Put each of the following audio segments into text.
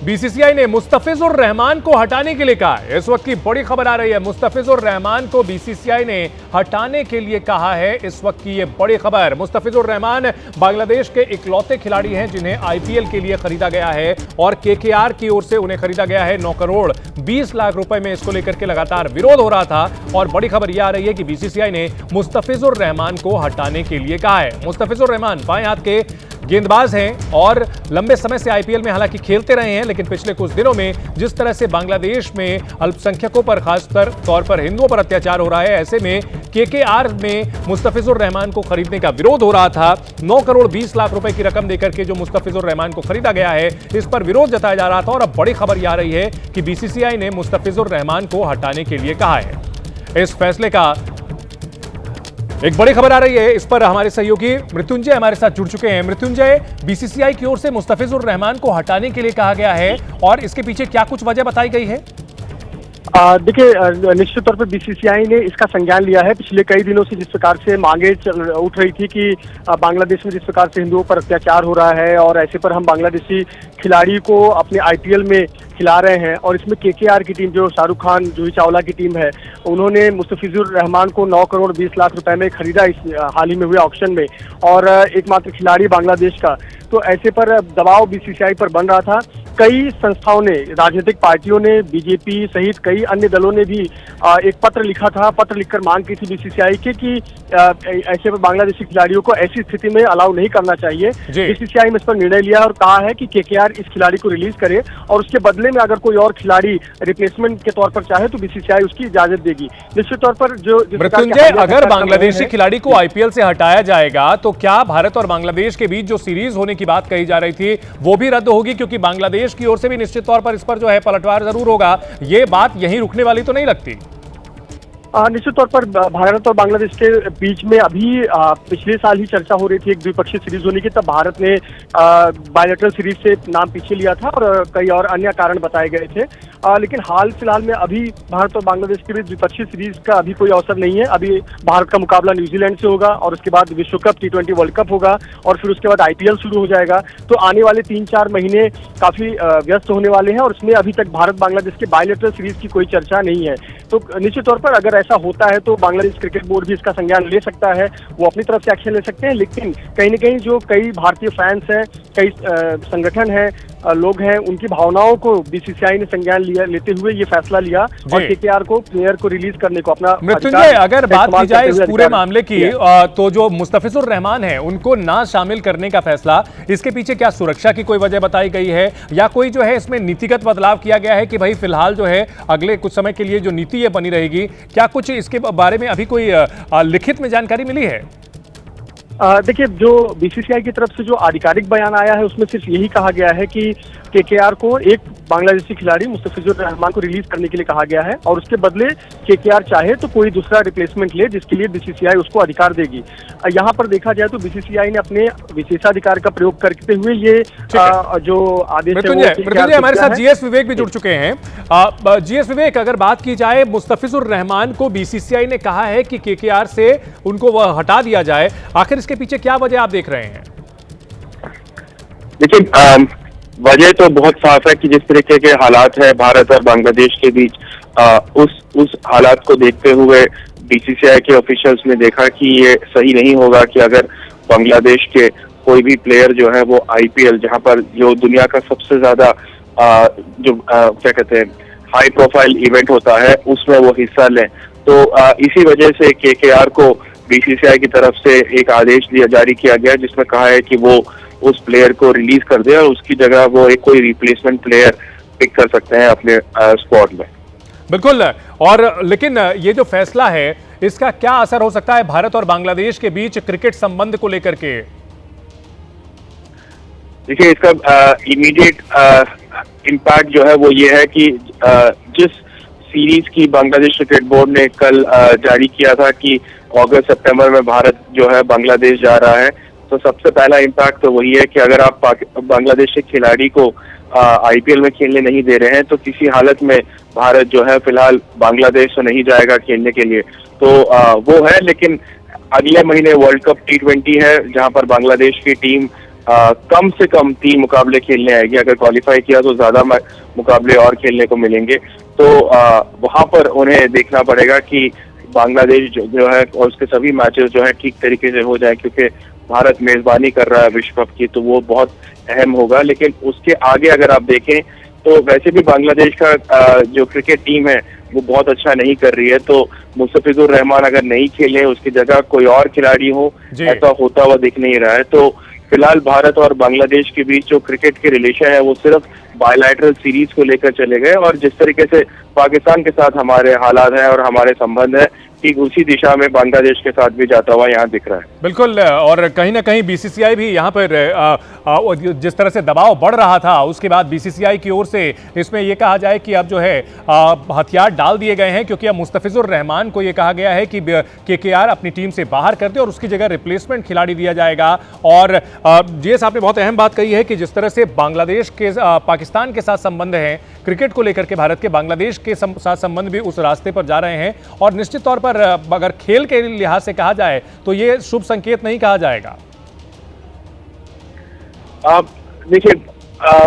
BCCI ने मुस्तफिजुर रहमान को हटाने के लिए कहा है। इस वक्त की बड़ी खबर आ रही है, मुस्तफिजुर रहमान को बीसीसीआई ने हटाने के लिए कहा है। इस वक्त की ये बड़ी खबर, मुस्तफिजुर रहमान बांग्लादेश के इकलौते खिलाड़ी हैं जिन्हें आईपीएल के लिए खरीदा गया है और केकेआर की ओर से उन्हें खरीदा गया है 9 करोड़ 20 लाख रुपए में। इसको लेकर के लगातार विरोध हो रहा था और बड़ी खबर यह आ रही है कि बीसीसीआई ने मुस्तफिजुर रहमान को हटाने के लिए कहा है। मुस्तफिजुर रहमान बाएं हाथ के गेंदबाज हैं और लंबे समय से आईपीएल में हालांकि खेलते रहे हैं, लेकिन पिछले कुछ दिनों में जिस तरह से बांग्लादेश में अल्पसंख्यकों पर, खासकर तौर पर हिंदुओं पर अत्याचार हो रहा है, ऐसे में केकेआर में मुस्तफिजुर रहमान को खरीदने का विरोध हो रहा था। 9 करोड़ 20 लाख रुपए की रकम देकर के जो मुस्तफिजुर रहमान को खरीदा गया है, इस पर विरोध जताया जा रहा था और अब बड़ी खबर यह आ रही है कि बीसीसीआई ने मुस्तफिजुर रहमान को हटाने के लिए कहा है। इस फैसले का एक बड़ी खबर आ रही है, इस पर हमारे सहयोगी मृत्युंजय हमारे साथ जुड़ चुके हैं। मृत्युंजय, बीसीसीआई की ओर से मुस्तफिजुर रहमान को हटाने के लिए कहा गया है और इसके पीछे क्या कुछ वजह बताई गई है? देखिए, निश्चित तौर पर बीसीसीआई ने इसका संज्ञान लिया है। पिछले कई दिनों से जिस प्रकार से मांगे उठ रही थी कि बांग्लादेश में जिस प्रकार से हिंदुओं पर अत्याचार हो रहा है और ऐसे पर हम बांग्लादेशी खिलाड़ी को अपने आईपीएल में खिला रहे हैं, और इसमें केकेआर की टीम, जो शाहरुख खान जूही चावला की टीम है, उन्होंने मुस्तफिजुर रहमान को 9 करोड़ 20 लाख रुपए में खरीदा इस हाल ही में हुए ऑक्शन में, और एकमात्र खिलाड़ी बांग्लादेश का। तो ऐसे पर दबाव बीसीसीआई पर बन रहा था। कई संस्थाओं ने, राजनीतिक पार्टियों ने, बीजेपी सहित कई अन्य दलों ने भी एक पत्र लिखा था, पत्र लिखकर मांग की थी बीसीसीआई के कि ऐसे में बांग्लादेशी खिलाड़ियों को ऐसी स्थिति में अलाउ नहीं करना चाहिए। बीसीसीआई ने इस पर निर्णय लिया और कहा है कि केकेआर इस खिलाड़ी को रिलीज करे और उसके बदले में अगर कोई और खिलाड़ी रिप्लेसमेंट के तौर पर चाहे तो बीसीसीआई उसकी इजाजत देगी। निश्चित तौर पर जो मृत्युंजय, अगर बांग्लादेशी खिलाड़ी को आईपीएल से हटाया जाएगा तो क्या भारत और बांग्लादेश के बीच जो सीरीज होने की बात कही जा रही थी वो भी रद्द होगी? क्योंकि बांग्लादेश की ओर से भी निश्चित तौर पर इस पर जो है पलटवार जरूर होगा, ये बात यहीं रुकने वाली तो नहीं लगती। निश्चित तौर पर भारत और बांग्लादेश के बीच में अभी पिछले साल ही चर्चा हो रही थी एक द्विपक्षीय सीरीज होने की। तब भारत ने बायलैटरल सीरीज से नाम पीछे लिया था और कई और अन्य कारण बताए गए थे, लेकिन हाल फिलहाल में अभी भारत और बांग्लादेश के बीच द्विपक्षीय सीरीज का अभी कोई अवसर नहीं है। अभी भारत का मुकाबला न्यूजीलैंड से होगा और उसके बाद विश्व कप T20 वर्ल्ड कप होगा और फिर उसके बाद आईपीएल शुरू हो जाएगा। तो आने वाले 3-4 महीने काफी व्यस्त होने वाले हैं और उसमें अभी तक भारत बांग्लादेश के बायलैटरल सीरीज की कोई चर्चा नहीं है। तो निश्चित तौर पर अगर ऐसा होता है तो बांग्लादेश क्रिकेट बोर्ड भी इसका संज्ञान ले सकता है, वो अपनी तरफ से एक्शन ले सकते हैं। लेकिन कहीं न कहीं जो कई भारतीय फैंस हैं, कई संगठन हैं, लोग हैं, उनकी भावनाओं को बीसीसीआई ने संज्ञान लेते हुए ये फैसला लिया और केकेआर को प्लेयर को रिलीज करने को अपना। मृत्युंजय, अगर बात की जाए इस पूरे मामले की तो जो मुस्तफिजुर रहमान है उनको ना शामिल करने का फैसला, इसके पीछे क्या सुरक्षा की कोई वजह बताई गई है या कोई जो है इसमें नीतिगत बदलाव किया गया है कि भाई फिलहाल जो है अगले कुछ समय के लिए जो नीति ये बनी रहेगी? क्या कुछ इसके बारे में अभी कोई लिखित में जानकारी मिली है? देखिए, जो बीसीसीआई की तरफ से जो आधिकारिक बयान आया है उसमें सिर्फ यही कहा गया है कि केकेआर को एक बांग्लादेशी खिलाड़ी मुस्तफिजुर रहमान को रिलीज करने के लिए कहा गया है और उसके बदले केकेआर चाहे तो कोई दूसरा रिप्लेसमेंट ले, जिसके लिए बीसीसीआई उसको अधिकार देगी। यहाँ पर देखा जाए तो बीसीसीआई ने अपने विशेषाधिकार का प्रयोग करते हुए ये जो आदेश है। हमारे साथ जीएस विवेक भी जुड़ चुके हैं। जीएस विवेक, अगर बात की जाए मुस्तफिजुर रहमान को बीसीसीआई ने कहा है कि केकेआर से उनको हटा दिया जाए, आखिर इसके पीछे क्या वजह आप देख रहे हैं? देखिए, वजह तो बहुत साफ है कि जिस तरीके के हालात है भारत और बांग्लादेश के बीच, उस हालात को देखते हुए बीसीसीआई के ऑफिशियल्स ने देखा कि ये सही नहीं होगा कि अगर बांग्लादेश के कोई भी प्लेयर जो है वो आईपीएल, जहां पर जो दुनिया का सबसे ज्यादा क्या कहते हैं हाई प्रोफाइल इवेंट होता है, उसमें वो हिस्सा लें। तो इसी वजह से केकेआर को बीसीसीआई की तरफ से एक आदेश जारी किया गया जिसमें कहा है कि वो उस प्लेयर को रिलीज कर दे और उसकी जगह वो एक कोई रिप्लेसमेंट प्लेयर पिक कर सकते हैं अपने स्क्वाड में। बिल्कुल। और लेकिन ये जो फैसला है इसका क्या असर हो सकता है भारत और बांग्लादेश के बीच क्रिकेट संबंध को लेकर के? देखिए, इसका इमीडिएट इम्पैक्ट जो है वो ये है कि जिस सीरीज की बांग्लादेश क्रिकेट बोर्ड ने कल जारी किया था कि अगस्त सितंबर में भारत जो है बांग्लादेश जा रहा है, तो सबसे पहला इम्पैक्ट तो वही है कि अगर आप बांग्लादेश के खिलाड़ी को आईपीएल में खेलने नहीं दे रहे हैं तो किसी हालत में भारत जो है फिलहाल बांग्लादेश से नहीं जाएगा खेलने के लिए। तो वो है, लेकिन अगले महीने वर्ल्ड कप T20 है जहां पर बांग्लादेश की टीम कम से कम 3 मुकाबले खेलने आएगी। अगर क्वालिफाई किया तो ज्यादा मुकाबले और खेलने को मिलेंगे। तो वहां पर उन्हें देखना पड़ेगा कि बांग्लादेश जो है और उसके सभी मैचेस जो है ठीक तरीके से हो जाए, क्योंकि भारत मेजबानी कर रहा है विश्व कप की, तो वो बहुत अहम होगा। लेकिन उसके आगे अगर आप देखें तो वैसे भी बांग्लादेश का जो क्रिकेट टीम है वो बहुत अच्छा नहीं कर रही है। तो मुस्तफिजुर रहमान अगर नहीं खेले, उसकी जगह कोई और खिलाड़ी हो, ऐसा होता हुआ दिख नहीं रहा है। तो फिलहाल भारत और बांग्लादेश के बीच जो क्रिकेट के रिलेशन है वो सिर्फ बायलैटरल सीरीज को लेकर चले गए, और जिस तरीके से पाकिस्तान के साथ हमारे हालात हैं और हमारे संबंध है, ठीक उसी दिशा में बांग्लादेश के साथ भी जाता हुआ यहाँ दिख रहा है। बिल्कुल, और कहीं ना कहीं बीसीसीआई भी यहाँ पर जिस तरह से दबाव बढ़ रहा था, उसके बाद बीसीसीआई की ओर से इसमें यह कहा जाए कि अब जो है हथियार डाल दिए गए हैं, क्योंकि अब मुस्तफिजुर रहमान को यह कहा गया है कि केकेआर अपनी टीम से बाहर कर दे और उसकी जगह रिप्लेसमेंट खिलाड़ी दिया जाएगा। और जीएस आपने बहुत अहम बात कही है कि जिस तरह से बांग्लादेश के पाकिस्तान के साथ संबंध हैं क्रिकेट को लेकर के, भारत के बांग्लादेश के साथ संबंध भी उस रास्ते पर जा रहे हैं, और निश्चित तौर पर अगर खेल के लिहाज से कहा जाए तो ये शुभ संकेत नहीं कहा जाएगा। आप देखिए,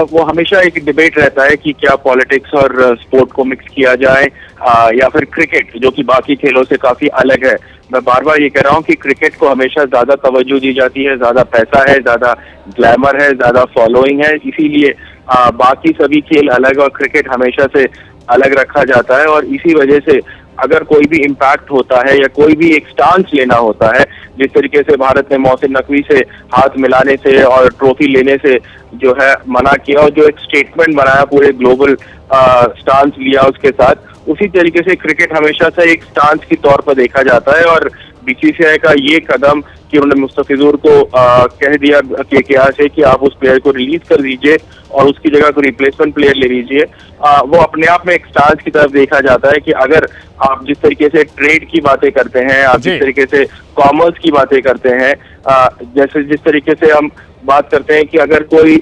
वो हमेशा एक डिबेट रहता है कि क्या पॉलिटिक्स और स्पोर्ट को मिक्स किया जाए, या फिर क्रिकेट जो कि बाकी खेलों से काफी अलग है। मैं बार बार ये कह रहा हूँ कि क्रिकेट को हमेशा ज्यादा तवज्जो दी जाती है, ज्यादा पैसा है, ज्यादा ग्लैमर है, ज्यादा फॉलोइंग है, इसीलिए बाकी सभी खेल अलग और क्रिकेट हमेशा से अलग रखा जाता है। और इसी वजह से अगर कोई भी इम्पैक्ट होता है या कोई भी एक स्टांस लेना होता है, जिस तरीके से भारत ने मोहसिन नकवी से हाथ मिलाने से और ट्रॉफी लेने से जो है मना किया, और जो एक स्टेटमेंट बनाया, पूरे ग्लोबल स्टांस लिया उसके साथ, उसी तरीके से क्रिकेट हमेशा से एक स्टांस के तौर पर देखा जाता है। और बीसीसीआई का ये कदम कि उन्होंने मुस्तफिजुर को कह दिया केकेआर से कि आप उस प्लेयर को रिलीज कर दीजिए और उसकी जगह कोई रिप्लेसमेंट प्लेयर ले लीजिए, वो अपने आप में एक स्टांस की तरफ देखा जाता है कि अगर आप जिस तरीके से ट्रेड की बातें करते हैं, आप जिस तरीके से कॉमर्स की बातें करते हैं, जैसे जिस तरीके से हम बात करते हैं कि अगर कोई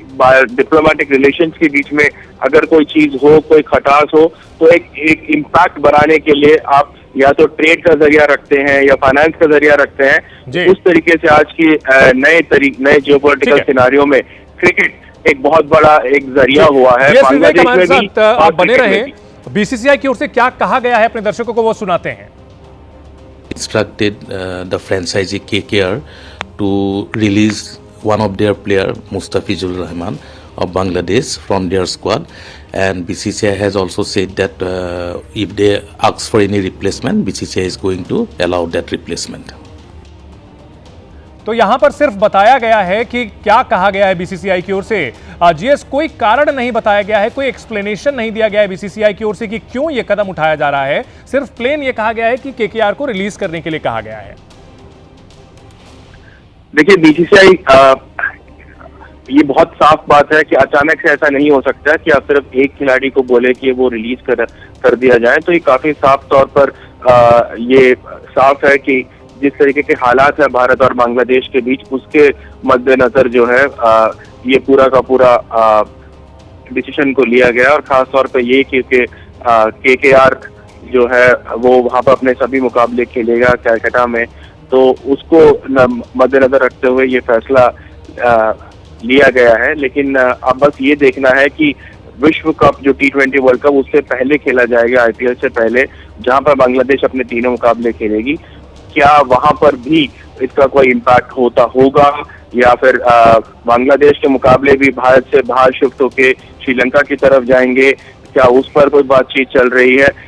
डिप्लोमेटिक रिलेशंस के बीच में अगर कोई चीज हो, कोई खटास हो, तो एक इम्पैक्ट बनाने के लिए आप या तो ट्रेड का जरिया रखते हैं या फाइनेंस का जरिया रखते हैं। उस तरीके से आज की नए जियोपॉलिटिकल सिनारियों में क्रिकेट एक बहुत बड़ा एक जरिया हुआ है। बांग्लादेश में भी आप बने रहे, बीसीसीआई की ओर से क्या कहा गया है अपने दर्शकों को वो सुनाते हैं। Instructed the franchisee KKR to release one of their player Mustafizur Rahman of Bangladesh from their squad, and BCCI has also said that if they ask for any replacement, BCCI is going to allow that replacement. तो यहां पर सिर्फ बताया गया है कि क्या कहा गया है बीसीसीआई की ओर से। जीएस, कोई कारण नहीं बताया गया है, कोई एक्सप्लेनेशन नहीं दिया गया है बीसीसीआई की ओर से कि क्यों यह कदम उठाया जा रहा है। सिर्फ प्लेन ये कहा गया है कि केकेआर को रिलीज करने के लिए कहा गया है। देखिए, बीसीसीआई ये बहुत साफ बात है कि अचानक से ऐसा नहीं हो सकता कि आप सिर्फ एक खिलाड़ी को बोले कि वो रिलीज कर दिया जाए। तो ये काफी साफ तौर पर ये साफ है कि जिस तरीके के हालात है भारत और बांग्लादेश के बीच, उसके मद्देनजर जो है ये पूरा का पूरा डिसीजन को लिया गया। और खास तौर पे ये क्योंकि केकेआर जो है वो वहाँ पर अपने सभी मुकाबले खेलेगा कैलकाटा में, तो उसको मद्देनजर रखते हुए ये फैसला लिया गया है। लेकिन अब बस ये देखना है कि विश्व कप जो T20 वर्ल्ड कप उससे पहले खेला जाएगा, IPL से पहले, जहां पर बांग्लादेश अपने तीनों मुकाबले खेलेगी, क्या वहां पर भी इसका कोई इम्पैक्ट होगा या फिर बांग्लादेश के मुकाबले भी भारत से बाहर शिफ्ट होके श्रीलंका की तरफ जाएंगे, क्या उस पर कोई बातचीत चल रही है,